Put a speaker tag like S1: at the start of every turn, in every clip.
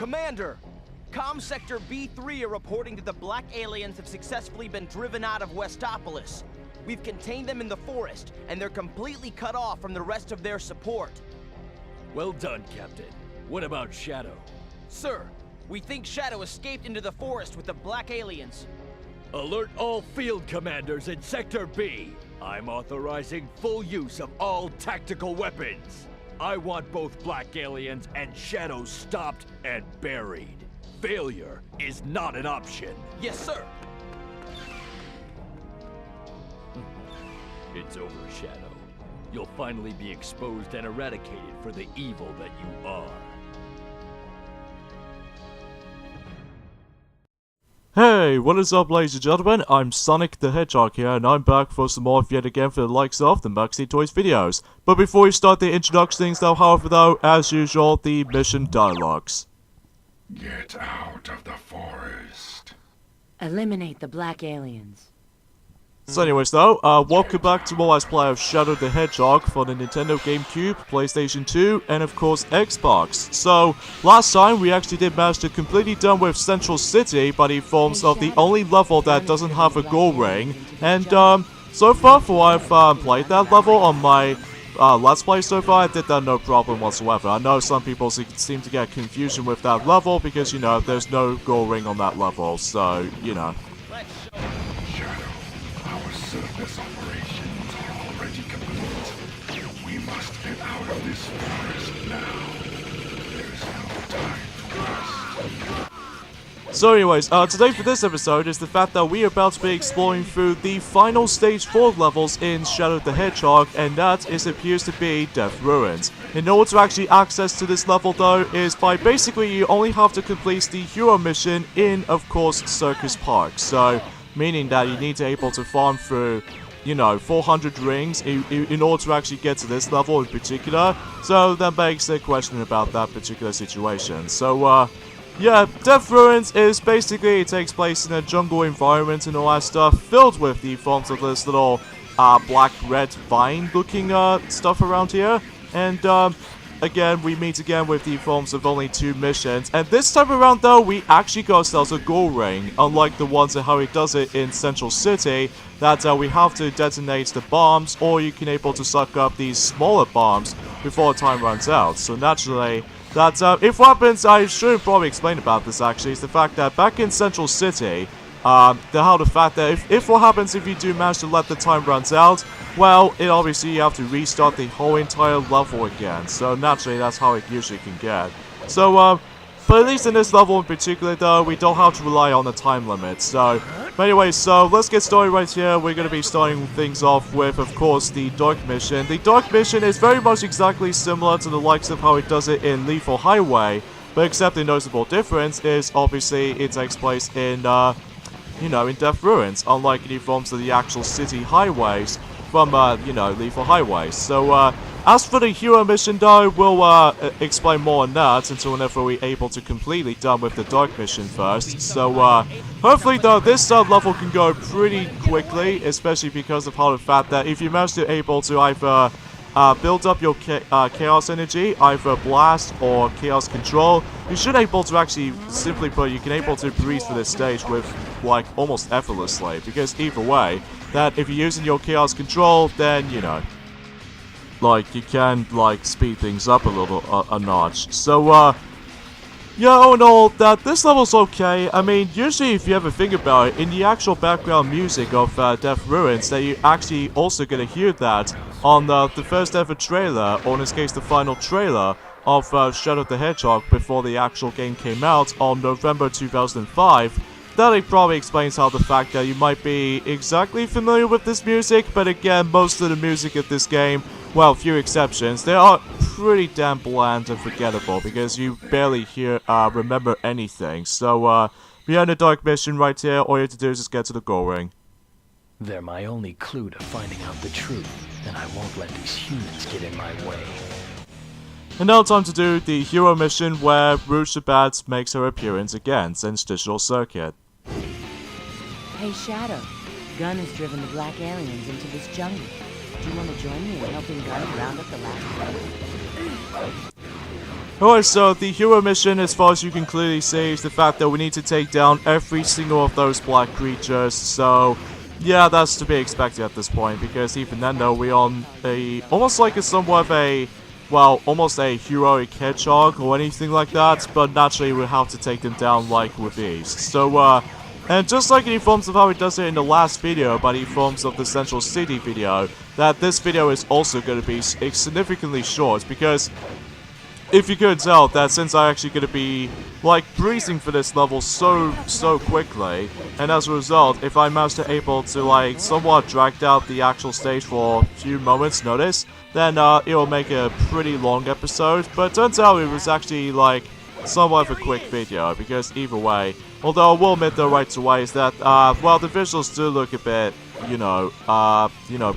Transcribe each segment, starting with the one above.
S1: Commander! Comm Sector B3 are reporting that the black aliens have successfully been driven out of Westopolis. We've contained them in the forest, and they're completely cut off from the rest of their support.
S2: Well done, Captain. What about Shadow?
S1: Sir, we think Shadow escaped into the forest with the black aliens.
S2: Alert all field commanders in Sector B. I'm authorizing full use of all tactical weapons. I want both black aliens and Shadow stopped and buried. Failure is not an option.
S1: Yes, sir.
S2: It's over, Shadow. You'll finally be exposed and eradicated for the evil that you are.
S3: Hey, what is up, ladies and gentlemen? I'm Sonic the Hedgehog here, and I'm back for some more yet again for the likes of the Maxi Toys videos. But before we start the introduction things though, however, as usual, the mission dialogues.
S4: Get out of the forest.
S5: Eliminate the black aliens.
S3: So anyways though, welcome back to more Let's Play of Shadow the Hedgehog for the Nintendo GameCube, PlayStation 2, and of course Xbox. So, last time we actually did manage to completely done with Central City by the forms of the only level that doesn't have a goal ring. And so far for what I've played that level on my Let's Play so far, I did that no problem whatsoever. I know some people seem to get confusion with that level because, you know, there's no goal ring on that level, so, you know.
S4: Surface operations are already complete. We must get out of this forest now. There's no time to rest.
S3: So anyways, today for this episode is the fact that we are about to be exploring through the final stage 4 levels in Shadow the Hedgehog, and that appears to be Death Ruins. In order to actually access to this level though, is by basically you only have to complete the hero mission in, of course, Circus Park. So, meaning that you need to be able to farm through, you know, 400 rings in order to actually get to this level in particular. So that begs the question about that particular situation. So, yeah, Death Ruins is basically, it takes place in a jungle environment and all that stuff, filled with the forms of this little, black-red vine-looking, stuff around here. And, again, we meet again with the forms of only 2 missions, and this time around though, we actually got ourselves a goal ring, unlike the ones and how it does it in Central City, that we have to detonate the bombs, or you can able to suck up these smaller bombs before time runs out. So naturally, that if what happens, I should probably explain about this actually, is the fact that back in Central City, the fact that if what happens if you do manage to let the time runs out, well, it obviously you have to restart the whole entire level again. So naturally, that's how it usually can get. So, but at least in this level in particular, though, we don't have to rely on the time limit. So, but anyway, so let's get started right here. We're going to be starting things off with, of course, the Dark Mission. The Dark Mission is very much exactly similar to the likes of how it does it in Lethal Highway, but except the noticeable difference is obviously it takes place in, you know, in Death Ruins, unlike any forms of the actual city highways from, you know, Lethal Highway. So, as for the hero mission though, we'll, explain more on that until whenever we're able to completely done with the Dark Mission first. So, hopefully though, this, level can go pretty quickly, especially because of how the fact that if you manage to able to either, build up your chaos energy, either blast or chaos control, you should able to actually, simply put, you can able to breeze for this stage with, like, almost effortlessly, because either way, that if you're using your chaos control, then, you know, like, you can, like, speed things up a little, a notch. So, yeah, all in all, that this level's okay. I mean, usually if you ever think about it, in the actual background music of Death Ruins, that you actually also gonna hear that on the first ever trailer, or in this case the final trailer, of Shadow the Hedgehog before the actual game came out on November 2005. That it probably explains how the fact that you might be exactly familiar with this music, but again, most of the music of this game, well, few exceptions, they are pretty damn bland and forgettable, because you barely remember anything. So, behind the Dark Mission right here, all you have to do is just get to the goal ring.
S6: They're my only clue to finding out the truth, and I won't let these humans get in my way.
S3: And now time to do the hero mission where Rouge the Bat makes her appearance again since Digital Circuit.
S5: Hey Shadow, Gun has driven the black aliens into this jungle. Do you want to join me in helping Gun round up the last
S3: Alright, so the hero mission, as far as you can clearly see, is the fact that we need to take down every single of those black creatures, so yeah, that's to be expected at this point, because even then though, we're on almost like a somewhat of a, well, almost a heroic hedgehog or anything like that, but naturally we have to take them down like with ease. So, and just like in the forms of how it does it in the last video, by the forms of the Central City video, that this video is also going to be significantly short, because if you could tell that since I'm actually going to be, like, breezing for this level so quickly, and as a result, if I manage to able to, like, somewhat drag out the actual stage for a few moments notice, then it'll make a pretty long episode, but turns out it was actually, like, somewhat of a quick video, because either way, although I will admit though right away is that, well, the visuals do look a bit, you know,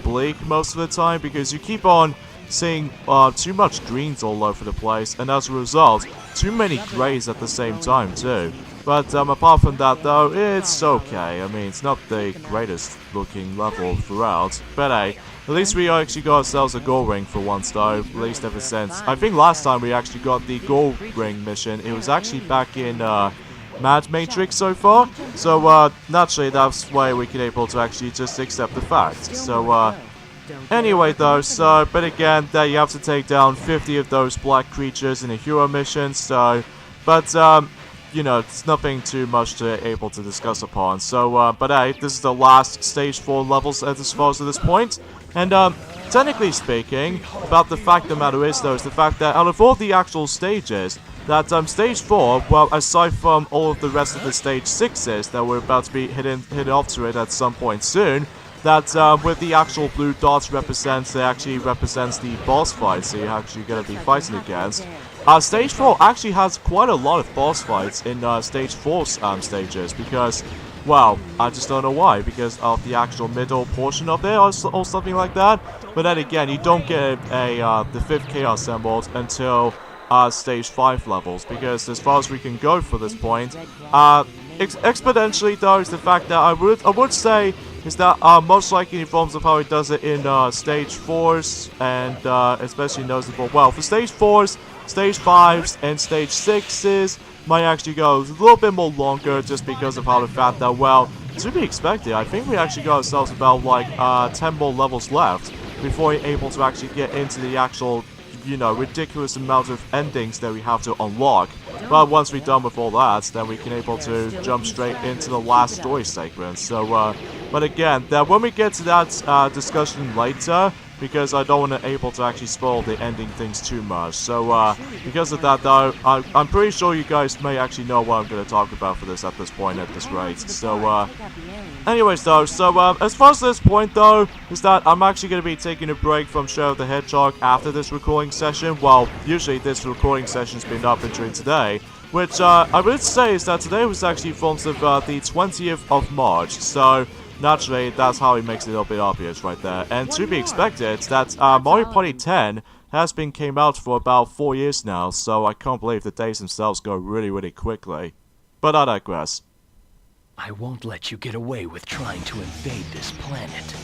S3: bleak most of the time, because you keep on seeing too much greens all over the place, and as a result, too many greys at the same time too. But apart from that though, it's okay. I mean, it's not the greatest looking level throughout, but hey, at least we actually got ourselves a gold ring for once though, at least ever since. I think last time we actually got the gold ring mission, it was actually back in Mad Matrix so far, so naturally that's why we can able to actually just accept the fact. So anyway though, so, but again, there you have to take down 50 of those black creatures in a hero mission, so, but, you know, it's nothing too much to able to discuss upon, so, but hey, this is the last stage 4 levels as far as to this point, and, technically speaking, about the fact of the matter is though, is the fact that out of all the actual stages, that, stage 4, well, aside from all of the rest of the stage 6s that we're about to be hitting off to it at some point soon, that with the actual blue dots actually represents the boss fights that you're actually going to be fighting against. Stage 4 actually has quite a lot of boss fights in Stage 4 stages, because, well, I just don't know why, because of the actual middle portion of it or something like that. But then again, you don't get the 5th Chaos Emerald until Stage 5 levels, because as far as we can go for this point, exponentially though is the fact that I would say is that most likely in forms of how it does it in Stage 4s, and especially noticeable, well, for Stage 4s, Stage 5s, and Stage 6s might actually go a little bit more longer, just because of how the fact that, well, to be expected, I think we actually got ourselves about, like, 10 more levels left before we're able to actually get into the actual, you know, ridiculous amount of endings that we have to unlock. But once we're done with all that, then we can able to jump straight into the last story segment. So, but again, that when we get to that discussion later, because I don't want to able to actually spoil the ending things too much. So, because of that though, I'm pretty sure you guys may actually know what I'm going to talk about for this at this point, at this rate. So, anyways though, so as far as this point though, is that I'm actually going to be taking a break from Shadow the Hedgehog after this recording session. Well, usually this recording session's been up until today, which I would say is that today was actually forms of the 20th of March, so naturally that's how it makes it a little bit obvious right there. And to be expected that Mario Party 10 has been came out for about 4 years now, so I can't believe the days themselves go really quickly. But I digress.
S6: I won't let you get away with trying to invade this planet.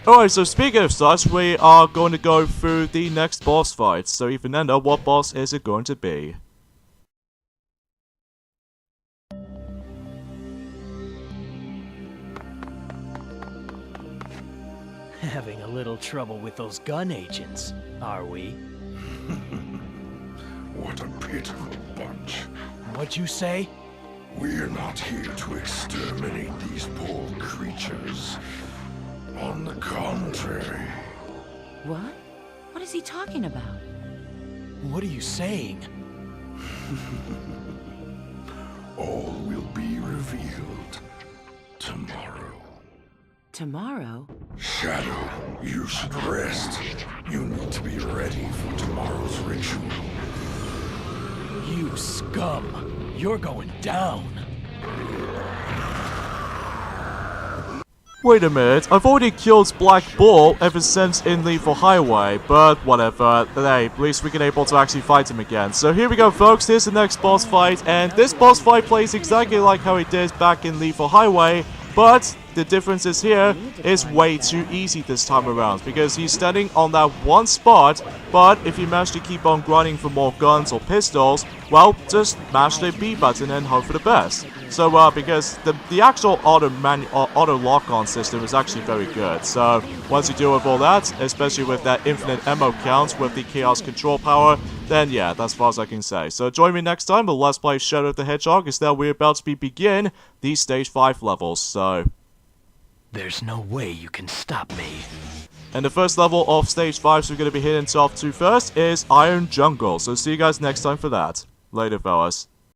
S3: Alright, so speaking of such, we are going to go through the next boss fight. So even then, what boss is it going to be?
S6: Having a little trouble with those gun agents, are we?
S4: What a pitiful bunch.
S6: What'd you say?
S4: We're not here to exterminate these poor creatures. On the contrary.
S5: What? What is he talking about?
S6: What are you saying?
S4: All will be revealed tomorrow.
S5: Tomorrow?
S4: Shadow, you should rest. You need to be ready for tomorrow's ritual.
S6: You scum! You're going down!
S3: Wait a minute, I've already killed Black Bull ever since in Lethal Highway, but whatever, hey, at least we can able to actually fight him again. So here we go folks, here's the next boss fight, and this boss fight plays exactly like how it did back in Lethal Highway, but the difference is here is way too easy this time around, because he's standing on that one spot, but if you manage to keep on grinding for more guns or pistols, well, just mash the B button and hope for the best. So, because the actual auto lock-on system is actually very good. So, once you deal with all that, especially with that infinite ammo count with the Chaos Control power, then yeah, that's as far as I can say. So, join me next time with Let's Play Shadow the Hedgehog, as now we're about to begin these Stage 5 levels, so...
S6: There's no way you can stop me.
S3: And the first level of Stage 5 so we're going to be hitting off to first is Iron Jungle. So, see you guys next time for that. Later, fellas.